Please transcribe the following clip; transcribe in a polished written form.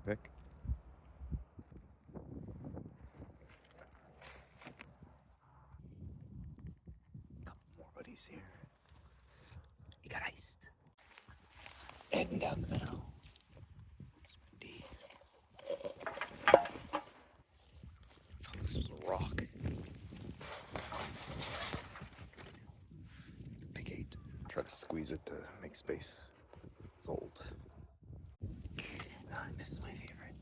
pick. Couple more buddies here. You got iced. Heading down the middle. It's windy. Thought this was a rock. Big 8. Try to squeeze it to make space. It's old. This is my favorite.